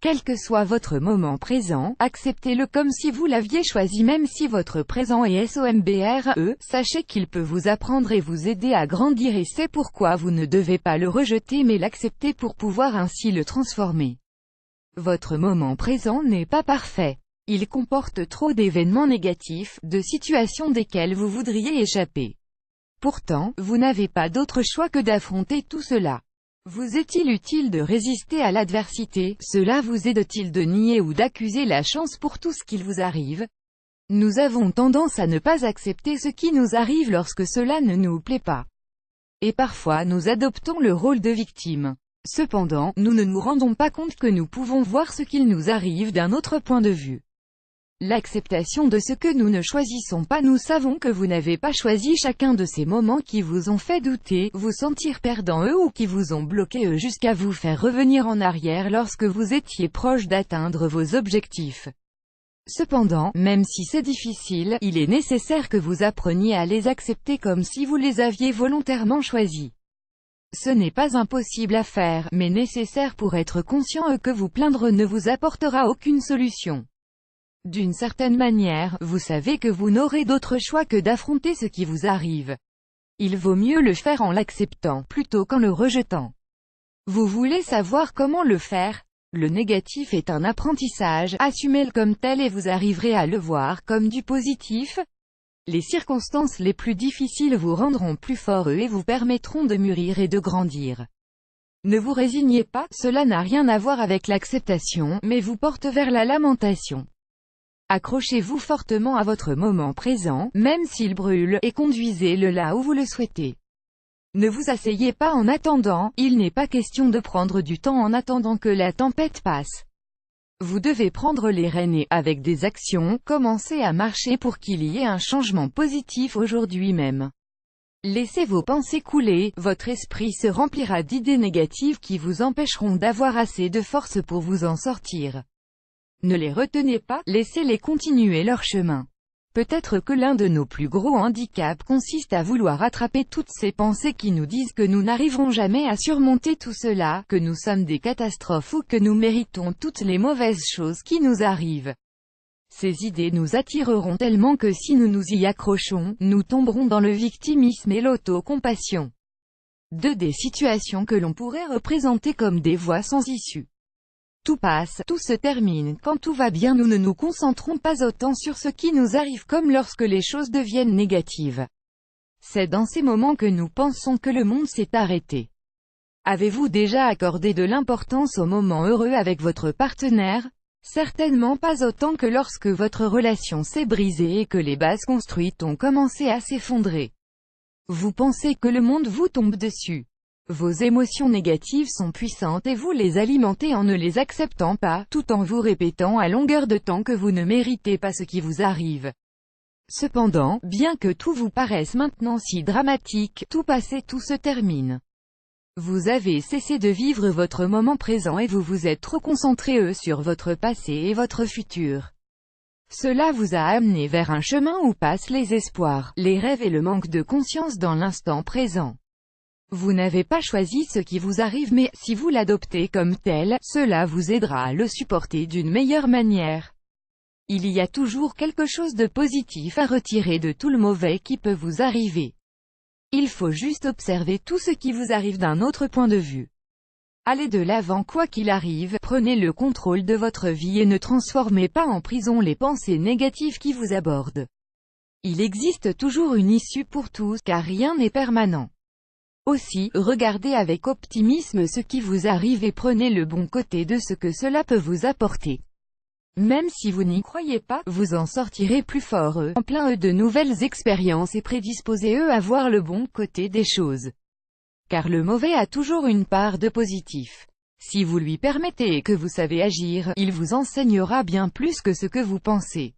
Quel que soit votre moment présent, acceptez-le comme si vous l'aviez choisi même si votre présent est sombre, sachez qu'il peut vous apprendre et vous aider à grandir et c'est pourquoi vous ne devez pas le rejeter mais l'accepter pour pouvoir ainsi le transformer. Votre moment présent n'est pas parfait. Il comporte trop d'événements négatifs, de situations desquelles vous voudriez échapper. Pourtant, vous n'avez pas d'autre choix que d'affronter tout cela. Vous est-il utile de résister à l'adversité? Cela vous aide-t-il de nier ou d'accuser la chance pour tout ce qu'il vous arrive? Nous avons tendance à ne pas accepter ce qui nous arrive lorsque cela ne nous plaît pas. Et parfois nous adoptons le rôle de victime. Cependant, nous ne nous rendons pas compte que nous pouvons voir ce qu'il nous arrive d'un autre point de vue. L'acceptation de ce que nous ne choisissons pas. Nous savons que vous n'avez pas choisi chacun de ces moments qui vous ont fait douter, vous sentir perdant ou qui vous ont bloqué jusqu'à vous faire revenir en arrière lorsque vous étiez proche d'atteindre vos objectifs. Cependant, même si c'est difficile, il est nécessaire que vous appreniez à les accepter comme si vous les aviez volontairement choisis. Ce n'est pas impossible à faire, mais nécessaire pour être conscient que vous plaindre ne vous apportera aucune solution. D'une certaine manière, vous savez que vous n'aurez d'autre choix que d'affronter ce qui vous arrive. Il vaut mieux le faire en l'acceptant, plutôt qu'en le rejetant. Vous voulez savoir comment le faire? Le négatif est un apprentissage, assumez-le comme tel et vous arriverez à le voir comme du positif. Les circonstances les plus difficiles vous rendront plus fort et vous permettront de mûrir et de grandir. Ne vous résignez pas, cela n'a rien à voir avec l'acceptation, mais vous porte vers la lamentation. Accrochez-vous fortement à votre moment présent, même s'il brûle, et conduisez-le là où vous le souhaitez. Ne vous asseyez pas en attendant, il n'est pas question de prendre du temps en attendant que la tempête passe. Vous devez prendre les rênes et, avec des actions, commencer à marcher pour qu'il y ait un changement positif aujourd'hui même. Laissez vos pensées couler, votre esprit se remplira d'idées négatives qui vous empêcheront d'avoir assez de force pour vous en sortir. Ne les retenez pas, laissez-les continuer leur chemin. Peut-être que l'un de nos plus gros handicaps consiste à vouloir attraper toutes ces pensées qui nous disent que nous n'arriverons jamais à surmonter tout cela, que nous sommes des catastrophes ou que nous méritons toutes les mauvaises choses qui nous arrivent. Ces idées nous attireront tellement que si nous nous y accrochons, nous tomberons dans le victimisme et l'auto-compassion. Deux des situations que l'on pourrait représenter comme des voies sans issue. Tout passe, tout se termine, quand tout va bien nous ne nous concentrons pas autant sur ce qui nous arrive comme lorsque les choses deviennent négatives. C'est dans ces moments que nous pensons que le monde s'est arrêté. Avez-vous déjà accordé de l'importance aux moments heureux avec votre partenaire? Certainement pas autant que lorsque votre relation s'est brisée et que les bases construites ont commencé à s'effondrer. Vous pensez que le monde vous tombe dessus. Vos émotions négatives sont puissantes et vous les alimentez en ne les acceptant pas, tout en vous répétant à longueur de temps que vous ne méritez pas ce qui vous arrive. Cependant, bien que tout vous paraisse maintenant si dramatique, tout passe et tout se termine. Vous avez cessé de vivre votre moment présent et vous vous êtes trop concentré sur votre passé et votre futur. Cela vous a amené vers un chemin où passent les espoirs, les rêves et le manque de conscience dans l'instant présent. Vous n'avez pas choisi ce qui vous arrive mais, si vous l'adoptez comme tel, cela vous aidera à le supporter d'une meilleure manière. Il y a toujours quelque chose de positif à retirer de tout le mauvais qui peut vous arriver. Il faut juste observer tout ce qui vous arrive d'un autre point de vue. Allez de l'avant quoi qu'il arrive, prenez le contrôle de votre vie et ne transformez pas en prison les pensées négatives qui vous abordent. Il existe toujours une issue pour tout, car rien n'est permanent. Aussi, regardez avec optimisme ce qui vous arrive et prenez le bon côté de ce que cela peut vous apporter. Même si vous n'y croyez pas, vous en sortirez plus fort, en plein de nouvelles expériences et prédisposé à voir le bon côté des choses. Car le mauvais a toujours une part de positif. Si vous lui permettez et que vous savez agir, il vous enseignera bien plus que ce que vous pensez.